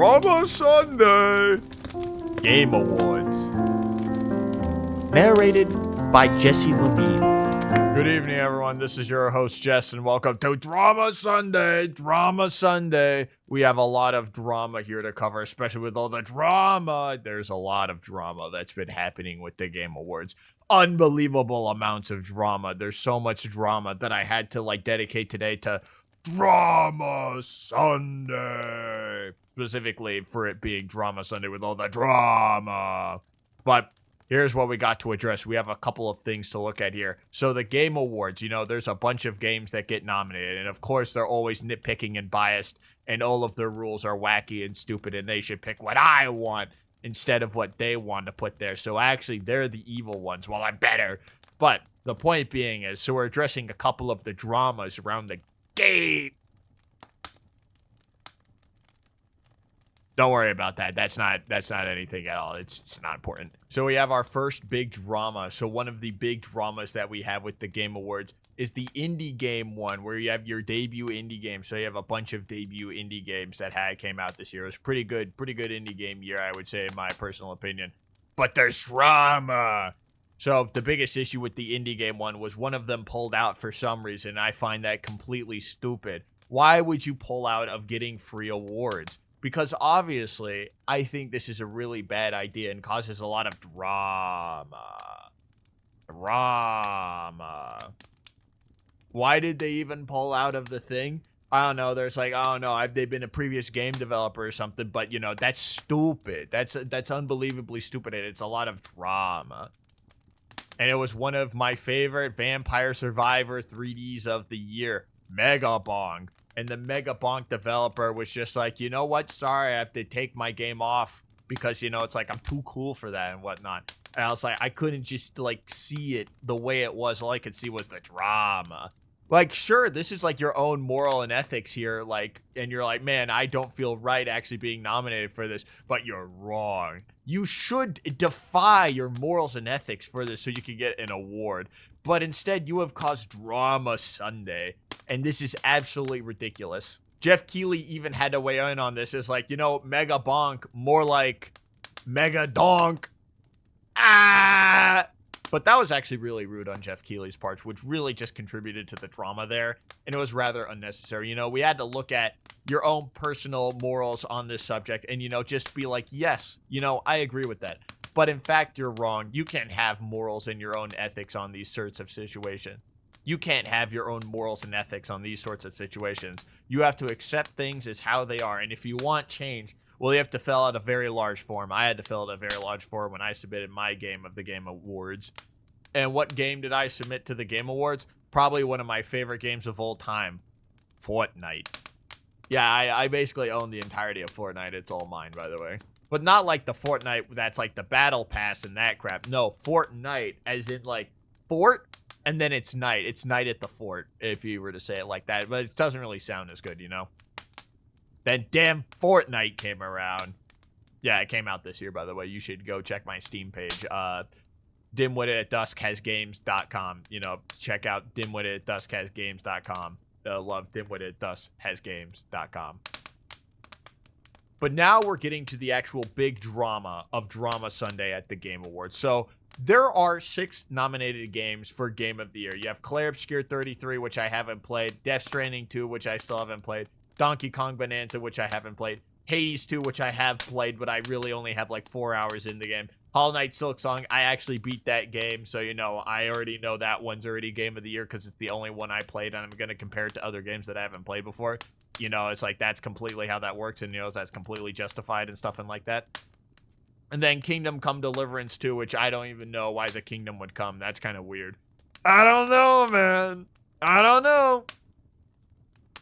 Drama Sunday Game Awards. Narrated by Jesse Levine. Good evening, everyone. This is your host, Jess, and welcome to Drama Sunday. Drama Sunday. We have a lot of drama here to cover, especially with all the drama. There's a lot of drama that's been happening with the Game Awards. Unbelievable amounts of drama. There's so much drama that I had to dedicate today to Drama Sunday. Specifically for it being Drama Sunday with all the drama. But here's what we got to address. We have a couple of things to look at here. So the Game Awards, there's a bunch of games that get nominated. And of course, they're always nitpicking and biased. And all of their rules are wacky and stupid. And they should pick what I want instead of what they want to put there. So actually, they're the evil ones. Well, I'm better. But the point being is, so we're addressing a couple of the dramas around the game. Don't worry about that. That's not anything at all. It's not important. So we have our first big drama. So one of the big dramas that we have with the Game Awards is the indie game one, where you have your debut indie game. So you have a bunch of debut indie games that came out this year. It was pretty good indie game year, I would say, in my personal opinion. But there's drama. So the biggest issue with the indie game one was one of them pulled out for some reason. I find that completely stupid. Why would you pull out of getting free awards? Because obviously, I think this is a really bad idea and causes a lot of drama. Why did they even pull out of the thing? I don't know. There's they've been a previous game developer or something, but that's stupid. That's unbelievably stupid, and it's a lot of drama. And it was one of my favorite Vampire Survivor 3Ds of the year, Mega Bong. And the Mega Bonk developer was just like, you know what? Sorry, I have to take my game off because, it's like I'm too cool for that and whatnot. And I was like, I couldn't just see it the way it was. All I could see was the drama. Sure, this is your own moral and ethics here. And you're like, man, I don't feel right actually being nominated for this, but you're wrong. You should defy your morals and ethics for this so you can get an award. But instead, you have caused Drama Sunday. And this is absolutely ridiculous. Jeff Keighley even had to weigh in on this. It's Mega Bonk, more like Mega Donk. Ah! But that was actually really rude on Jeff Keighley's part, which really just contributed to the drama there. And it was rather unnecessary. We had to look at your own personal morals on this subject and, just be like, yes, I agree with that. But in fact, you're wrong. You can't have morals and your own ethics on these sorts of situations. You can't have your own morals and ethics on these sorts of situations. You have to accept things as how they are. And if you want change, well, you have to fill out a very large form. I had to fill out a very large form when I submitted my game of the Game Awards. And what game did I submit to the Game Awards? Probably one of my favorite games of all time, Fortnite. Yeah, I basically own the entirety of Fortnite. It's all mine, by the way. But not like the Fortnite that's the battle pass and that crap. No, Fortnite as in fort. And then it's night. It's night at the fort, if you were to say it like that. But it doesn't really sound as good, Then damn Fortnite came around. Yeah, it came out this year, by the way. You should go check my Steam page. Dimwitted at Dusk has games.com. Check out Dimwitted at Dusk has games.com. Love Dimwitted at Dusk has games.com. But now we're getting to the actual big drama of Drama Sunday at the Game Awards. So there are 6 nominated games for Game of the Year. You have Clair Obscur 33, which I haven't played. Death Stranding 2, which I still haven't played. Donkey Kong Bonanza, which I haven't played. Hades 2, which I have played, but I really only have 4 hours in the game. Hollow Knight Silk Song, I actually beat that game. So, I already know that one's already Game of the Year because it's the only one I played. And I'm going to compare it to other games that I haven't played before. It's that's completely how that works. And, that's completely justified and stuff and like that. And then Kingdom Come Deliverance 2, which I don't even know why the Kingdom would come. That's kind of weird. I don't know, man. I don't know.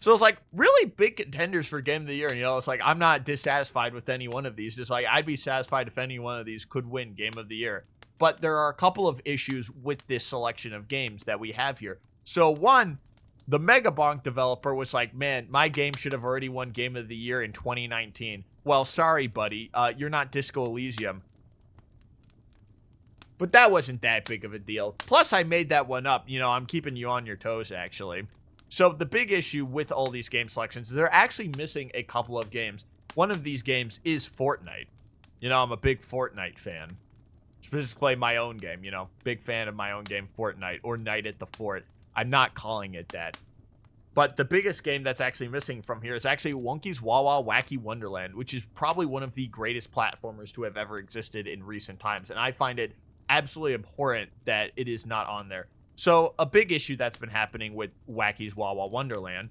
So it's really big contenders for Game of the Year. And, it's I'm not dissatisfied with any one of these. Just I'd be satisfied if any one of these could win Game of the Year. But there are a couple of issues with this selection of games that we have here. So one, the Mega Bonk developer was man, my game should have already won Game of the Year in 2019. Well, sorry, buddy. You're not Disco Elysium. But that wasn't that big of a deal. Plus, I made that one up. I'm keeping you on your toes, actually. So the big issue with all these game selections is they're actually missing a couple of games. one of these games is Fortnite. You know, I'm a big Fortnite fan. Just play my own game, you know. Big fan of my own game, Fortnite, or Night at the Fort. I'm not calling it that. But the biggest game that's actually missing from here is actually Wonky's Wawa Wacky Wonderland, which is probably one of the greatest platformers to have ever existed in recent times. And I find it absolutely abhorrent that it is not on there. So a big issue that's been happening with Wacky's Wawa Wonderland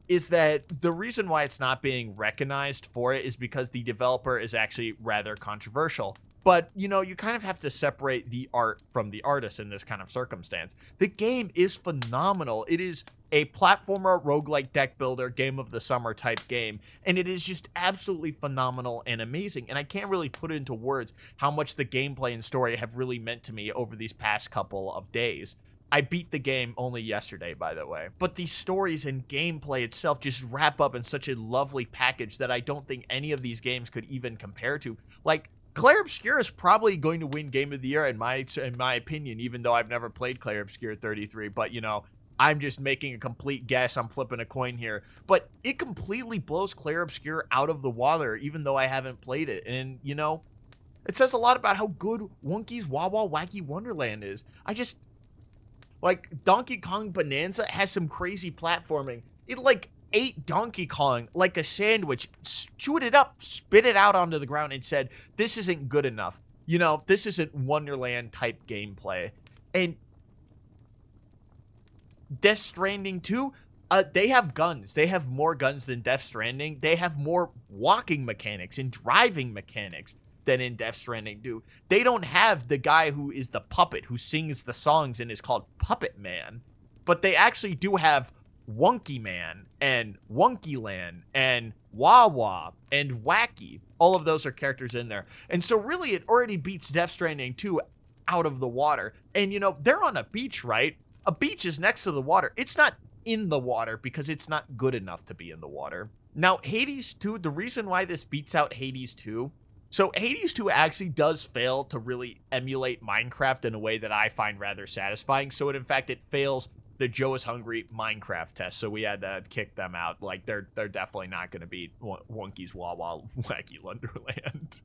is that the reason why it's not being recognized for it is because the developer is actually rather controversial. But, you know, you kind of have to separate the art from the artist in this kind of circumstance. The game is phenomenal. It is a platformer, roguelike deck builder, game of the summer type game, and it is just absolutely phenomenal and amazing. And I can't really put into words how much the gameplay and story have really meant to me over these past couple of days. I beat the game only yesterday, by the way. But the stories and gameplay itself just wrap up in such a lovely package that I don't think any of these games could even compare to. Like, Clair Obscur is probably going to win Game of the Year in my opinion, even though I've never played Clair Obscur 33. But, you know, I'm just making a complete guess. I'm flipping a coin here. But it completely blows Clair Obscur out of the water, even though I haven't played it. And, you know, it says a lot about how good Wonky's Wawa Wacky Wonderland is. Like, Donkey Kong Bonanza has some crazy platforming. It, like, ate Donkey Kong like a sandwich, chewed it up, spit it out onto the ground, and said, this isn't good enough. You know, this isn't Wonderland-type gameplay. And Death Stranding 2, they have guns. They have more guns than Death Stranding. They have more walking mechanics and driving mechanics than in Death Stranding 2. They don't have the guy who is the puppet, who sings the songs and is called Puppet Man. But they actually do have Wonky Man and Wonky Land and Wawa and Wacky. All of those are characters in there. And so really it already beats Death Stranding 2 out of the water. And, you know, they're on a beach, right? A beach is next to the water. It's not in the water because it's not good enough to be in the water. Now, Hades 2, the reason why this beats out Hades 2, so Hades 2 actually does fail to really emulate Minecraft in a way that I find rather satisfying. So in fact, it fails the Joe is Hungry Minecraft test. So we had to kick them out. Like, they're definitely not going to beat Wonky's Wawa Wacky Wonderland.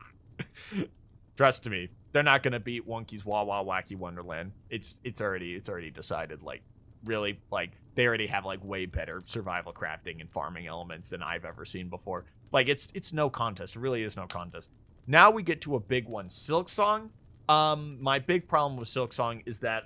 Trust me, they're not going to beat Wonky's Wawa Wacky Wonderland. It's already decided. Like, really, like, they already have like way better survival crafting and farming elements than I've ever seen before. Like, it's no contest. It really is no contest. Now we get to a big one, Silksong. My big problem with Silksong is that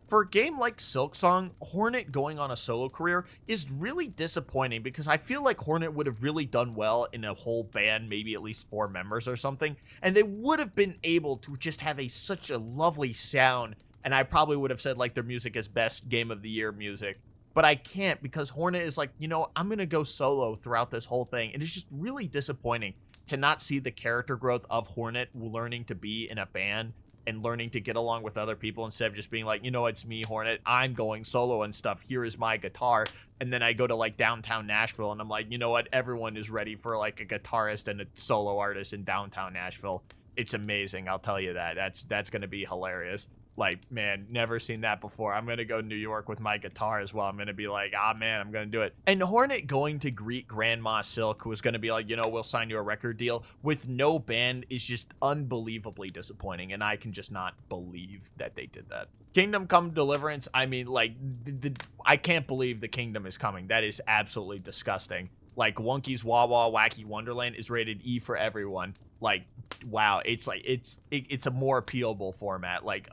for a game like Silksong, Hornet going on a solo career is really disappointing because I feel like Hornet would have really done well in a whole band, maybe at least 4 members or something, and they would have been able to just have such a lovely sound, and I probably would have said like their music is best Game of the Year music, but I can't because Hornet is like, you know, I'm going to go solo throughout this whole thing, and it's just really disappointing to not see the character growth of Hornet learning to be in a band and learning to get along with other people instead of just being like, you know, it's me, Hornet, I'm going solo and stuff, here is my guitar, and then I go to like downtown Nashville and I'm like, you know what, everyone is ready for like a guitarist and a solo artist in downtown Nashville. It's amazing, I'll tell you that. That's gonna be hilarious. Like, man, never seen that before. I'm gonna go to New York with my guitar as well. I'm gonna be like, ah, man, I'm gonna do it. And Hornet going to greet Grandma Silk, who was gonna be like, you know, we'll sign you a record deal with no band, is just unbelievably disappointing. And I can just not believe that they did that. Kingdom Come Deliverance, I mean, like, I can't believe the kingdom is coming. That is absolutely disgusting. Like, Wonky's Wawa Wacky Wonderland is rated E for everyone. Like, wow, it's like it's a more appealable format. Like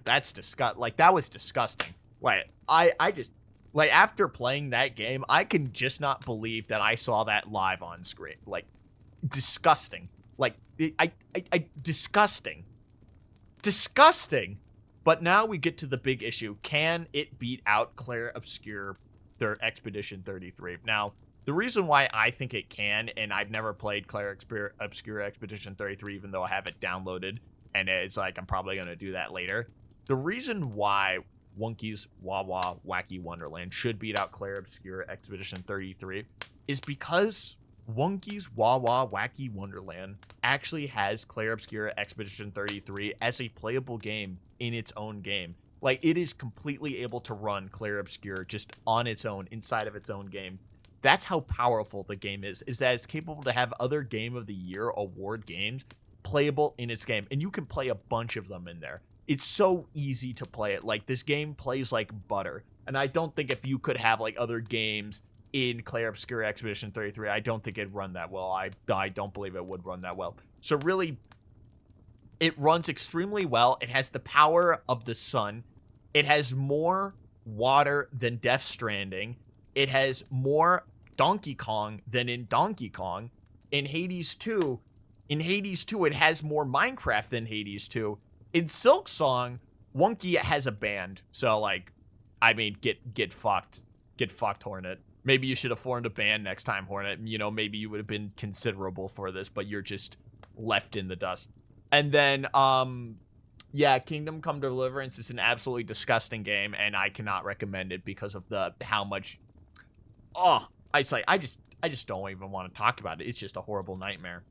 that's that was disgusting. Like, I just, like, after playing that game, I can just not believe that I saw that live on screen. Like, disgusting. Like, I disgusting. But now we get to the big issue. Can it beat out Clair Obscur, their Expedition 33? Now, the reason why I think it can, and I've never played Clair Obscur Expedition 33, even though I have it downloaded, and it's like I'm probably going to do that later. The reason why Wonky's Wawa Wacky Wonderland should beat out Clair Obscur Expedition 33 is because Wonky's Wawa Wacky Wonderland actually has Clair Obscur Expedition 33 as a playable game in its own game. Like, it is completely able to run Clair Obscur just on its own, inside of its own game. That's how powerful the game is that it's capable to have other Game of the Year award games playable in its game. And you can play a bunch of them in there. It's so easy to play it. Like, this game plays like butter. And I don't think if you could have, like, other games in Clair Obscura Expedition 33, I don't think it'd run that well. I don't believe it would run that well. So really, it runs extremely well. It has the power of the sun. It has more water than Death Stranding. It has more Donkey Kong than in Donkey Kong. In Hades 2, it has more Minecraft than Hades 2. In Silk Song, Wonky has a band. So, like, I mean, get fucked. Get fucked, Hornet. Maybe you should have formed a band next time, Hornet. You know, maybe you would have been considerable for this, but you're just left in the dust. And then, yeah, Kingdom Come Deliverance is an absolutely disgusting game, and I cannot recommend it because of how much. Oh, I just don't even want to talk about it. It's just a horrible nightmare.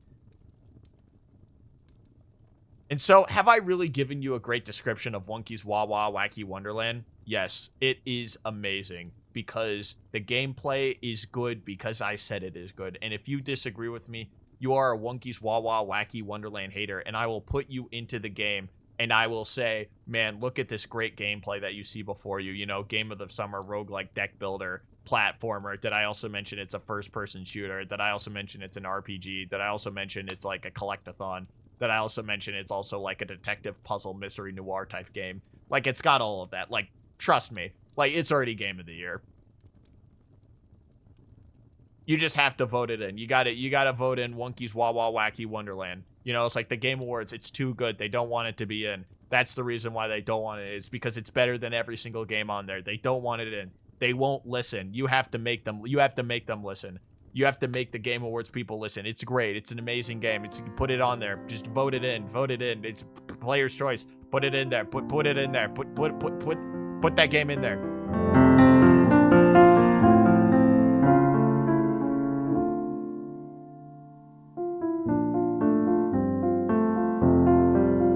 And so, have I really given you a great description of Wonky's Wah Wah Wacky Wonderland? Yes, it is amazing because the gameplay is good because I said it is good. And if you disagree with me, you are a Wonky's Wah Wah Wacky Wonderland hater, and I will put you into the game and I will say, man, look at this great gameplay that you see before you. You know, Game of the Summer, roguelike deck builder, platformer. Did I also mention it's a first-person shooter? Did I also mention it's an RPG? Did I also mention it's like a collectathon? Did I also mention it's also like a detective puzzle mystery noir type game? Like, it's got all of that. Like, trust me. Like, it's already Game of the Year. You just have to vote it in. You gotta vote in Wonky's Wah Wah Wacky Wonderland. You know, it's like the Game Awards. It's too good. They don't want it to be in. That's the reason why they don't want it. It's because it's better than every single game on there. They don't want it in. They won't listen. You have to make them. You have to make them listen. You have to make the Game Awards people listen. It's great. It's an amazing game. Put it on there. Just vote it in. Vote it in. It's player's choice. Put it in there. Put it in there. Put that game in there.